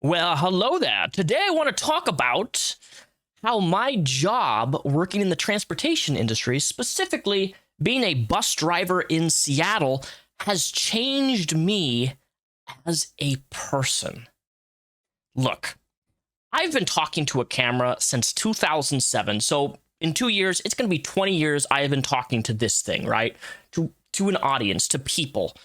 Well, hello there. Today I want to talk about how my job working in the transportation industry, specifically being a bus driver in Seattle, has changed me as a person. Look, I've been talking to a camera since 2007. So in 2 years, it's going to be 20 years I have been talking to this thing, right? To an audience, to people.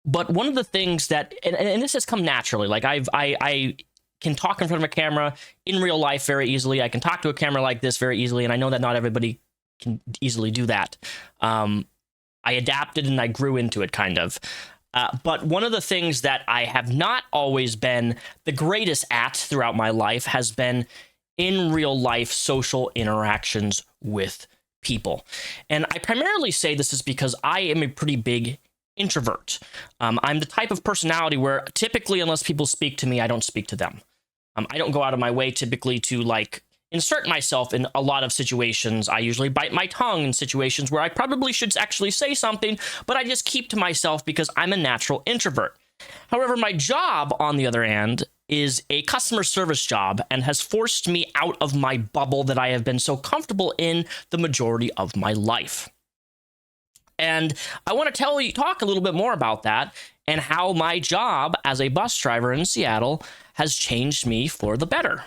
But one of the things that, and this has come naturally, like I can talk in front of a camera in real life very easily. I can talk to a camera like this very easily, and I know that not everybody can easily do that. I adapted and I grew into it, kind of. But one of the things that I have not always been the greatest at throughout my life has been in real life social interactions with people. And I primarily say this is because I am a pretty big introvert. I'm the type of personality where typically, unless people speak to me, I don't speak to them. I don't go out of my way typically to insert myself in a lot of situations. I usually bite my tongue in situations where I probably should actually say something, but I just keep to myself because I'm a natural introvert. However, my job, on the other hand, is a customer service job and has forced me out of my bubble that I have been so comfortable in the majority of my life. And I want to talk a little bit more about that and how my job as a bus driver in Seattle has changed me for the better.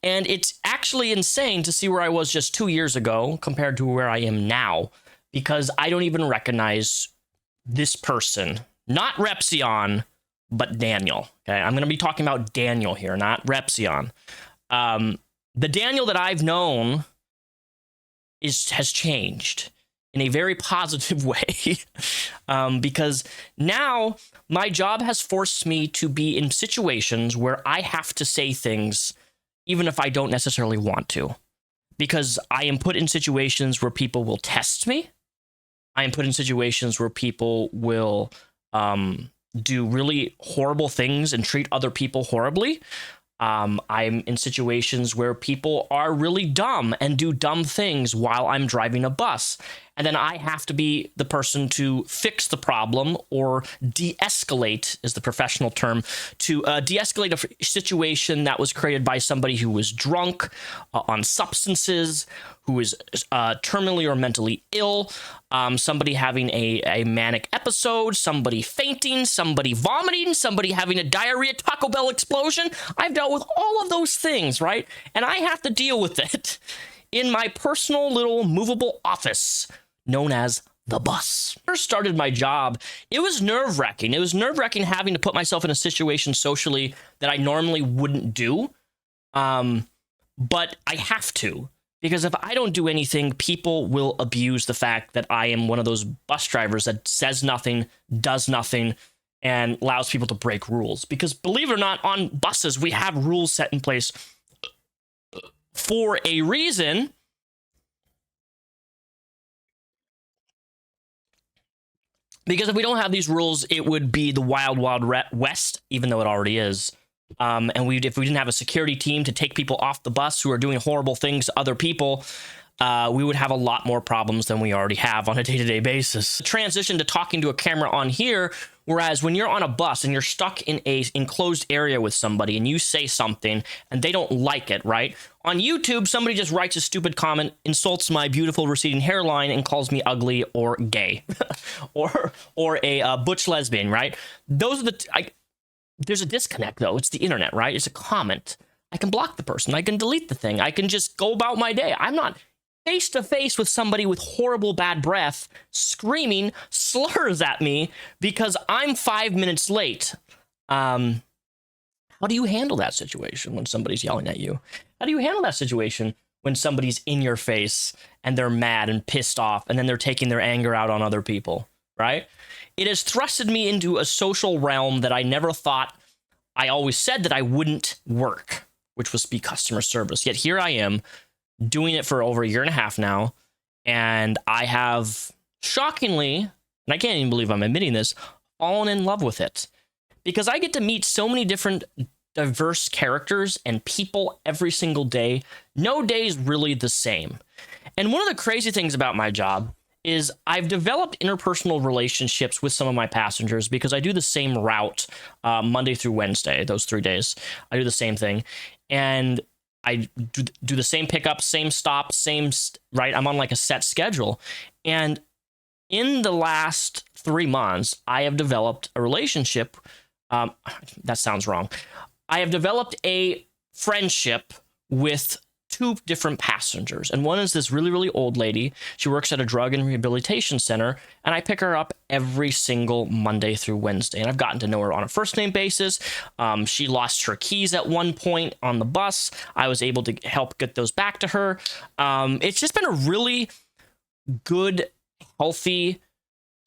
And it's actually insane to see where I was just 2 years ago compared to where I am now, because I don't even recognize this person. Not Repsion, but Daniel. Okay, I'm going to be talking about Daniel here, not Repsion. The Daniel that I've known has changed in a very positive way, because now my job has forced me to be in situations where I have to say things even if I don't necessarily want to, because I am put in situations where people will test me. I am put in situations where people will do really horrible things and treat other people horribly. I'm in situations where people are really dumb and do dumb things while I'm driving a bus. And then I have to be the person to fix the problem or de-escalate, is the professional term, to de-escalate a situation that was created by somebody who was drunk, on substances, who is terminally or mentally ill, somebody having a manic episode, somebody fainting, somebody vomiting, somebody having a diarrhea Taco Bell explosion. I've dealt with all of those things, right? And I have to deal with it in my personal little movable office known as the bus. When I first started my job, it was nerve-wracking. It was nerve-wracking having to put myself in a situation socially that I normally wouldn't do. But I have to, because if I don't do anything, people will abuse the fact that I am one of those bus drivers that says nothing, does nothing, and allows people to break rules. Because believe it or not, on buses, we have rules set in place for a reason. Because if we don't have these rules, it would be the wild, wild west, even though it already is. And if we didn't have a security team to take people off the bus who are doing horrible things to other people, we would have a lot more problems than we already have on a day-to-day basis. Transition to talking to a camera on here, whereas when you're on a bus and you're stuck in a enclosed area with somebody and you say something and they don't like it, right? On YouTube, somebody just writes a stupid comment, insults my beautiful receding hairline, and calls me ugly or gay, or a butch lesbian, right? Those are there's a disconnect, though. It's the internet, right? It's a comment. I can block the person. I can delete the thing. I can just go about my day. I'm not face to face with somebody with horrible bad breath screaming slurs at me because I'm 5 minutes late. How do you handle that situation when somebody's yelling at you? How do you handle that situation when somebody's in your face and they're mad and pissed off and then they're taking their anger out on other people, right? It has thrusted me into a social realm that I never thought, I always said that I wouldn't work, which was be customer service. Yet here I am doing it for over a year and a half now. And I have shockingly, and I can't even believe I'm admitting this, fallen in love with it. Because I get to meet so many different diverse characters and people every single day. No day is really the same. And one of the crazy things about my job is I've developed interpersonal relationships with some of my passengers because I do the same route Monday through Wednesday, those 3 days. I do the same thing. And I do the same pickup, same stop, right? I'm on like a set schedule. And in the last 3 months, I have developed a relationship. That sounds wrong. I have developed a friendship with 2 different passengers. And one is this really, really old lady. She works at a drug and rehabilitation center. And I pick her up every single Monday through Wednesday. And I've gotten to know her on a first name basis. She lost her keys at one point on the bus. I was able to help get those back to her. It's just been a really good, healthy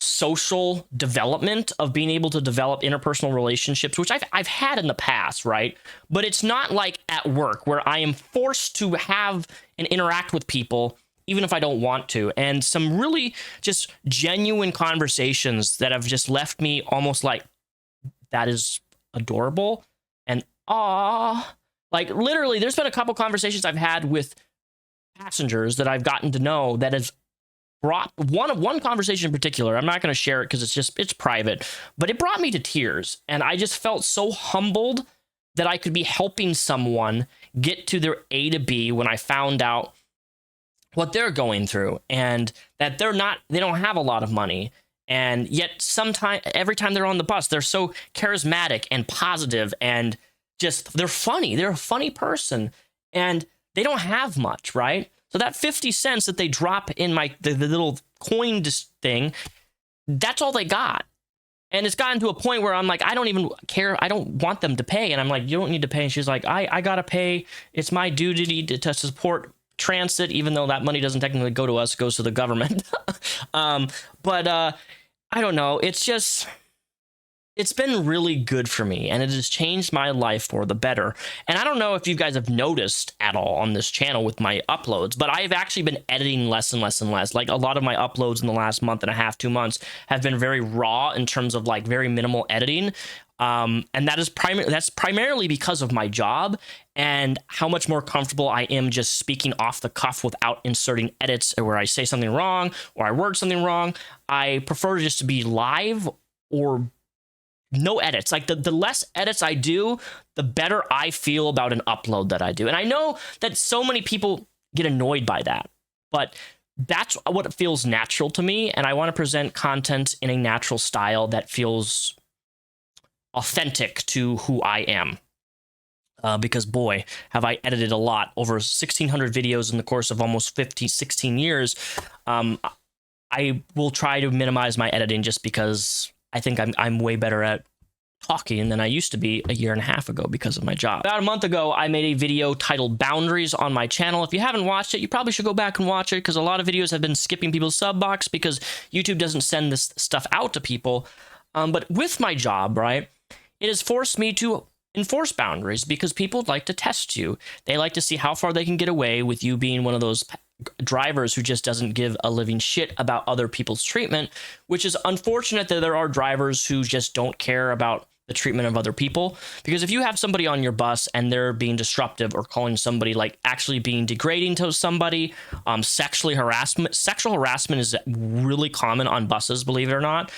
social development of being able to develop interpersonal relationships, which I've had in the past, right? But it's not like at work where I am forced to have and interact with people even if I don't want to. And some really just genuine conversations that have just left me almost like, that is adorable. And like literally there's been a couple conversations I've had with passengers that I've gotten to know that has brought one conversation in particular. I'm not going to share it because it's private, but it brought me to tears. And I just felt so humbled that I could be helping someone get to their A to B when I found out what they're going through and that they don't have a lot of money. And yet every time they're on the bus, they're so charismatic and positive and just, they're funny. They're a funny person and they don't have much, right? So that 50 cents that they drop in the little coin thing, that's all they got. And it's gotten to a point where I'm like, I don't even care. I don't want them to pay. And I'm like, you don't need to pay. And she's like, I got to pay. It's my duty to support transit, even though that money doesn't technically go to us, it goes to the government. But I don't know. It's been really good for me, and it has changed my life for the better. And I don't know if you guys have noticed at all on this channel with my uploads, but I've actually been editing less and less and less. Like a lot of my uploads in the last month and a half, 2 months have been very raw in terms of like very minimal editing. And that's primarily because of my job and how much more comfortable I am just speaking off the cuff without inserting edits where I say something wrong or I word something wrong. I prefer just to be live or no edits. Like the less edits I do, the better I feel about an upload that I do. And I know that so many people get annoyed by that, but that's what feels natural to me. And I want to present content in a natural style that feels authentic to who I am. Because boy, have I edited a lot, over 1,600 videos in the course of almost 16 years. I will try to minimize my editing just because I think I'm way better at talking than I used to be a year and a half ago because of my job. About a month ago, I made a video titled Boundaries on my channel. If you haven't watched it, you probably should go back and watch it because a lot of videos have been skipping people's sub box because YouTube doesn't send this stuff out to people. But with my job, right, it has forced me to enforce boundaries because people like to test you. They like to see how far they can get away with you being one of those drivers who just doesn't give a living shit about other people's treatment, which is unfortunate that there are drivers who just don't care about the treatment of other people. Because if you have somebody on your bus and they're being disruptive or calling somebody, like actually being degrading to somebody, sexual harassment is really common on buses, believe it or not.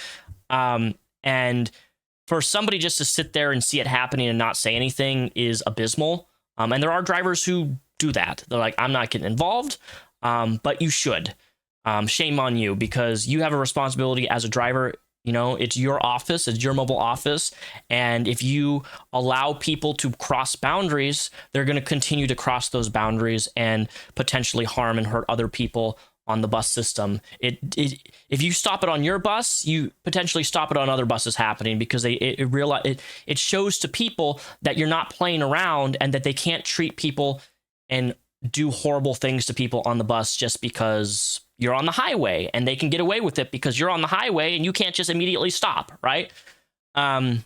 And for somebody just to sit there and see it happening and not say anything is abysmal. And there are drivers who do that. They're like, I'm not getting involved. But you should. Shame on you, because you have a responsibility as a driver. You know, it's your office, it's your mobile office. And if you allow people to cross boundaries, they're going to continue to cross those boundaries and potentially harm and hurt other people on the bus system. If you stop it on your bus, you potentially stop it on other buses happening, because it shows to people that you're not playing around and that they can't treat people and do horrible things to people on the bus just because you're on the highway, and they can get away with it because you're on the highway and you can't just immediately stop, right? The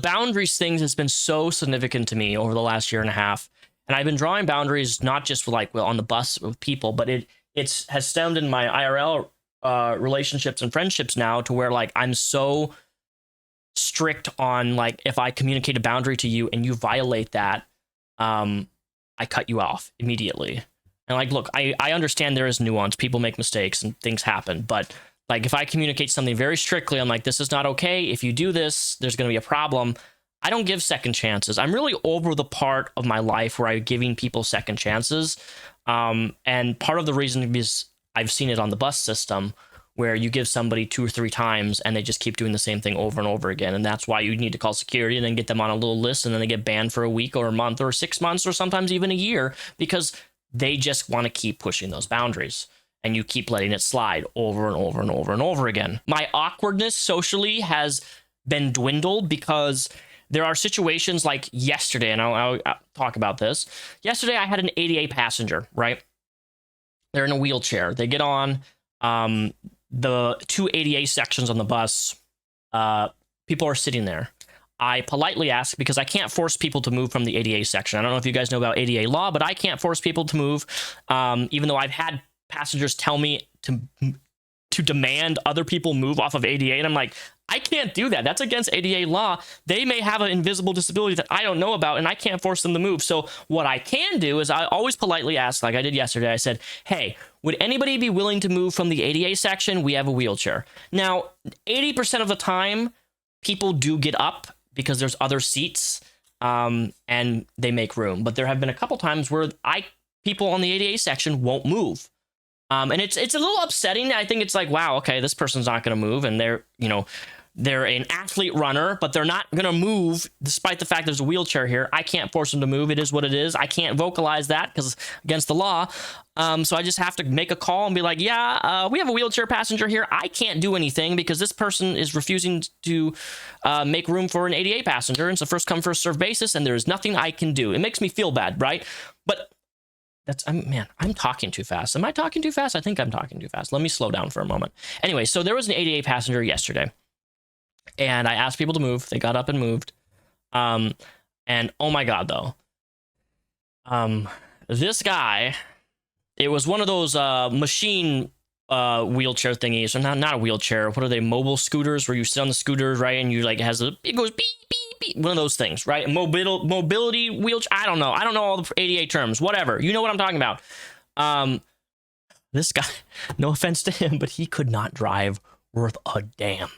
boundaries things has been so significant to me over the last year and a half. And I've been drawing boundaries, not just on the bus with people, but it has stemmed in my IRL relationships and friendships now, to where like I'm so strict on, like, if I communicate a boundary to you and you violate that, I cut you off immediately. And like, look, I understand there is nuance. People make mistakes and things happen. But like, if I communicate something very strictly, I'm like, this is not okay. If you do this, there's going to be a problem. I don't give second chances. I'm really over the part of my life where I'm giving people second chances. And part of the reason is I've seen it on the bus system, where you give somebody 2 or 3 times and they just keep doing the same thing over and over again. And that's why you need to call security and then get them on a little list, and then they get banned for a week or a month or 6 months or sometimes even a year, because they just want to keep pushing those boundaries and you keep letting it slide over and over and over and over again. My awkwardness socially has been dwindled because there are situations like yesterday, and I'll talk about this. Yesterday, I had an ADA passenger, right? They're in a wheelchair. They get on the 2 ADA sections on the bus. People are sitting there. I politely ask, because I can't force people to move from the ADA section. I don't know if you guys know about ADA law, but I can't force people to move, even though I've had passengers tell me to demand other people move off of ADA, and I'm like, I can't do that. That's against ADA law. They may have an invisible disability that I don't know about, and I can't force them to move. So what I can do is I always politely ask, like I did yesterday. I said, hey, would anybody be willing to move from the ADA section? We have a wheelchair. Now, 80% of the time, people do get up because there's other seats, and they make room. But there have been a couple times where people on the ADA section won't move. And it's a little upsetting. I think it's like, wow, okay, this person's not going to move, and they're an athlete runner, but they're not going to move despite the fact there's a wheelchair here. I can't force them to move. It is what it is. I can't vocalize that because against the law. So I just have to make a call and be like, yeah, we have a wheelchair passenger here. I can't do anything because this person is refusing to make room for an ADA passenger. And it's a first come, first serve basis, and there's nothing I can do. It makes me feel bad, right? But I'm talking too fast. Am I talking too fast? I think I'm talking too fast. Let me slow down for a moment. Anyway, so there was an ADA passenger yesterday, and I asked people to move. They got up and moved. And oh my God, though. This guy, it was one of those machine wheelchair thingies. So not a wheelchair. What are they? Mobile scooters where you sit on the scooter, right? And you like, it goes beep, beep. One of those things, right? Mobility wheelchair. I don't know all the ADA terms. Whatever. You know what I'm talking about. This guy, no offense to him, but he could not drive worth a damn.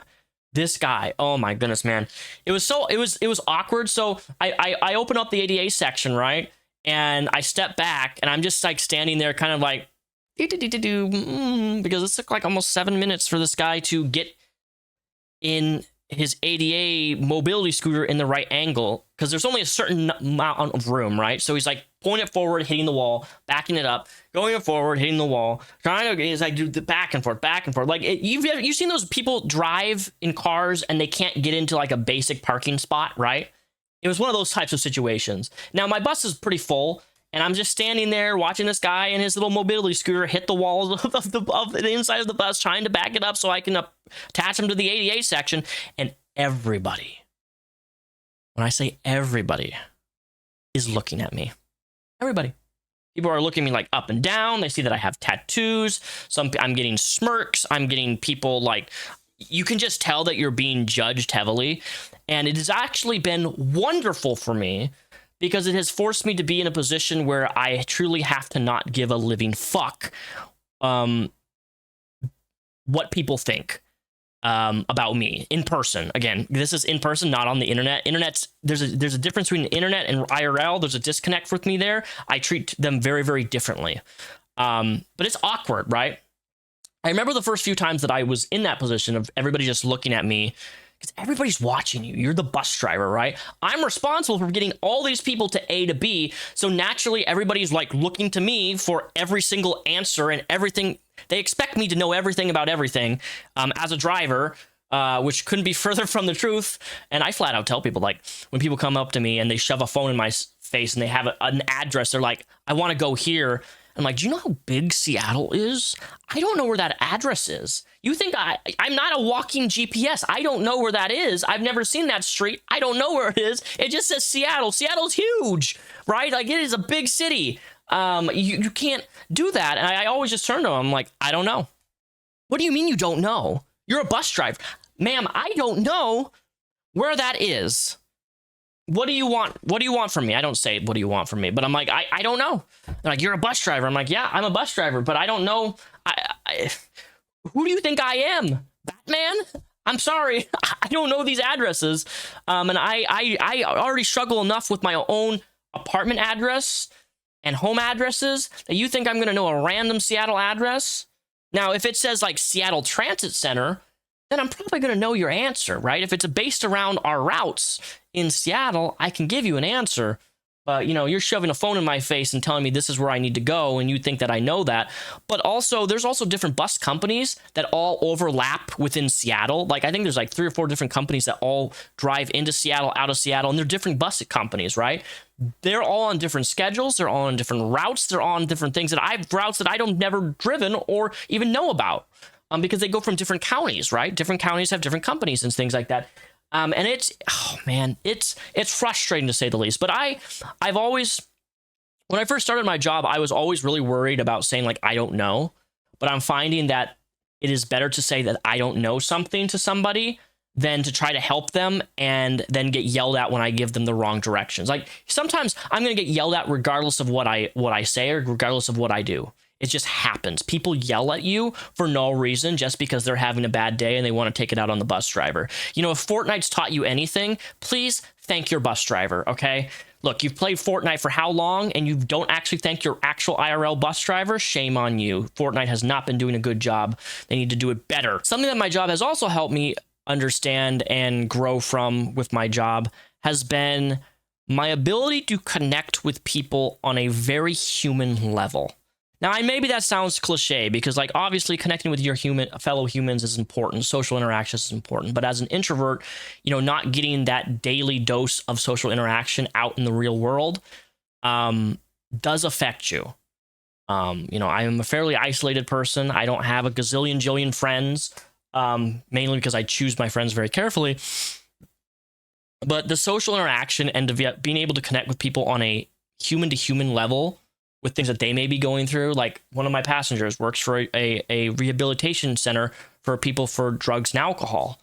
This guy, oh my goodness, man. It was awkward. So I open up the ADA section, right? And I step back, and I'm just like standing there kind of like, because it took like almost 7 minutes for this guy to get in his ADA mobility scooter in the right angle, because there's only a certain amount of room, right? So he's like pulling it forward, hitting the wall, backing it up, going forward, hitting the wall, trying to, he's like, do the back and forth. Like, you've seen those people drive in cars and they can't get into like a basic parking spot, right? It was one of those types of situations. Now, my bus is pretty full, and I'm just standing there watching this guy in his little mobility scooter hit the walls of the inside of the bus, trying to back it up so I can attach him to the ADA section. And everybody, when I say everybody, is looking at me. Everybody. People are looking at me like up and down. They see that I have tattoos. I'm getting smirks. I'm getting people like, you can just tell that you're being judged heavily. And it has actually been wonderful for me, because it has forced me to be in a position where I truly have to not give a living fuck what people think about me in person. Again, this is in person, not on the internet. There's a difference between the internet and IRL. There's a disconnect with me there. I treat them very, very differently. But it's awkward, right? I remember the first few times that I was in that position of everybody just looking at me, because everybody's watching you. You're the bus driver, right? I'm responsible for getting all these people to A to B. So naturally, everybody's like looking to me for every single answer and everything. They expect me to know everything about everything as a driver, which couldn't be further from the truth. And I flat out tell people, like, when people come up to me and they shove a phone in my face and they have an address, they're like, I want to go here. I'm like, do you know how big Seattle is? I don't know where that address is. You think I'm not a walking GPS. I don't know where that is. I've never seen that street. I don't know where it is. It just says Seattle. Seattle's huge, right? Like, it is a big city. You can't do that. And I always just turn to them. I'm like, I don't know. What do you mean you don't know? You're a bus driver. Ma'am, I don't know where that is. what do you want? What do you want from me? I don't say, what do you want from me? But I'm like, I don't know. They're like, you're a bus driver. I'm like, yeah, I'm a bus driver, but I don't know. Who do you think I am? Batman? I'm sorry. I don't know these addresses. And I already struggle enough with my own apartment address and home addresses that you think I'm going to know a random Seattle address? Now, if it says like Seattle Transit Center, then I'm probably going to know your answer, right? If it's based around our routes in Seattle, I can give you an answer. But, you know, you're shoving a phone in my face and telling me this is where I need to go, and you think that I know that. But also, there's also different bus companies that all overlap within Seattle. Like, I think there's like 3 or 4 different companies that all drive into Seattle, out of Seattle, and they're different bus companies, right? They're all on different schedules. They're all on different routes. They're on different things routes that I don't never driven or even know about. Because they go from different counties, right? Different counties have different companies and things like that. And it's, oh man, it's frustrating to say the least. But I've always, when I first started my job, I was always really worried about saying like, I don't know. But I'm finding that it is better to say that I don't know something to somebody than to try to help them and then get yelled at when I give them the wrong directions. Like sometimes I'm going to get yelled at regardless of what I say or regardless of what I do. It just happens. People yell at you for no reason just because they're having a bad day and they want to take it out on the bus driver. You know, if Fortnite's taught you anything, please thank your bus driver, okay? Look, you've played Fortnite for how long and you don't actually thank your actual IRL bus driver? Shame on you. Fortnite has not been doing a good job. They need to do it better. Something that my job has also helped me understand and grow from with my job has been my ability to connect with people on a very human level. Now, maybe that sounds cliche because, like, obviously connecting with your fellow humans is important. Social interactions is important. But as an introvert, you know, not getting that daily dose of social interaction out in the real world does affect you. You know, I am a fairly isolated person. I don't have a jillion friends, mainly because I choose my friends very carefully. But the social interaction and being able to connect with people on a human-to-human level with things that they may be going through. Like one of my passengers works for a rehabilitation center for people for drugs and alcohol.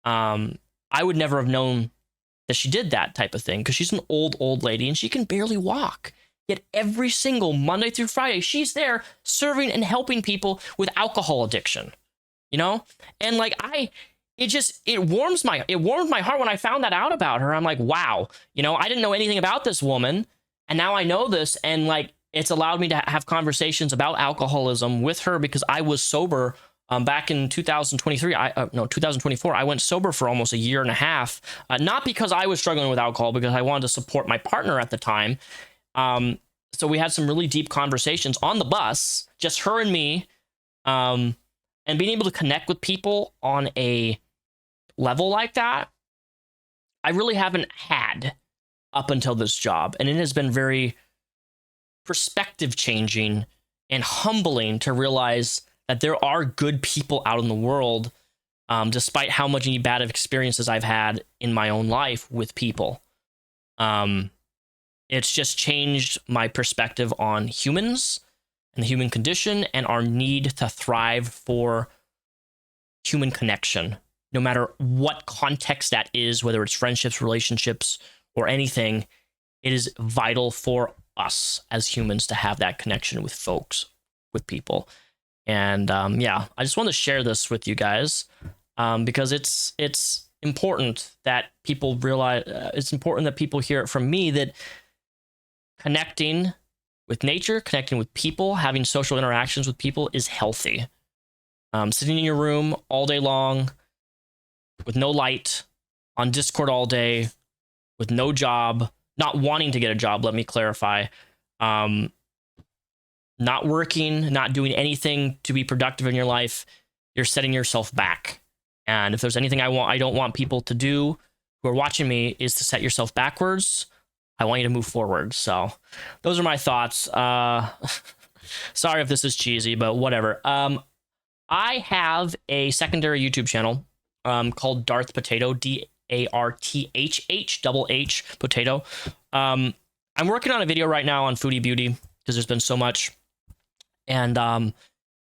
I would never have known that she did that type of thing because she's an old lady and she can barely walk. Yet every single Monday through Friday, she's there serving and helping people with alcohol addiction, you know? And like it warmed my heart when I found that out about her. I'm like, wow, you know, I didn't know anything about this woman. And now I know this. And like, it's allowed me to have conversations about alcoholism with her because I was sober back in 2024. I went sober for almost a year and a half, not because I was struggling with alcohol, because I wanted to support my partner at the time. So we had some really deep conversations on the bus, just her and me, and being able to connect with people on a level like that, I really haven't had up until this job. And it has been very perspective changing and humbling to realize that there are good people out in the world, despite how much bad of experiences I've had in my own life with people. It's just changed my perspective on humans and the human condition and our need to thrive for human connection, no matter what context that is, whether it's friendships, relationships, or anything. It is vital for us as humans to have that connection with folks, with people. And yeah, I just want to share this with you guys because it's important that people realize, it's important that people hear it from me, that connecting with nature, connecting with people, having social interactions with people is healthy. Sitting in your room all day long with no light, on Discord all day, with no job, not wanting to get a job, let me clarify, not working, not doing anything to be productive in your life, you're setting yourself back. And if there's anything I don't want people to do who are watching me, is to set yourself backwards. I want you to move forward. So those are my thoughts. Sorry if this is cheesy, but whatever. I have a secondary YouTube channel called Darth Potato, DARTHH Potato. I'm working on a video right now on foodie beauty because there's been so much. And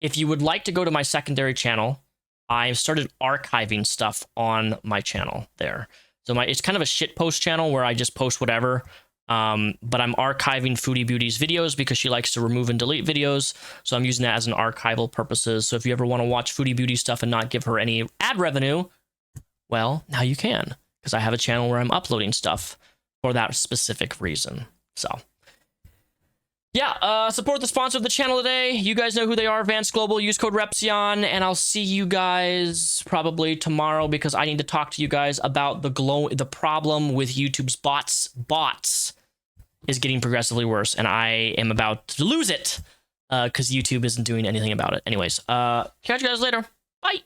if you would like to go to my secondary channel, I've started archiving stuff on my channel there. So it's kind of a shit post channel where I just post whatever. But I'm archiving Foodie Beauty's videos because she likes to remove and delete videos. So I'm using that as an archival purposes. So if you ever want to watch Foodie Beauty stuff and not give her any ad revenue, well, now you can, because I have a channel where I'm uploading stuff for that specific reason. So yeah, support the sponsor of the channel today. You guys know who they are, Advanced Global. Use code REPSION, and I'll see you guys probably tomorrow because I need to talk to you guys about the problem with YouTube's bots. Bots is getting progressively worse, and I am about to lose it because YouTube isn't doing anything about it. Anyways, catch you guys later. Bye.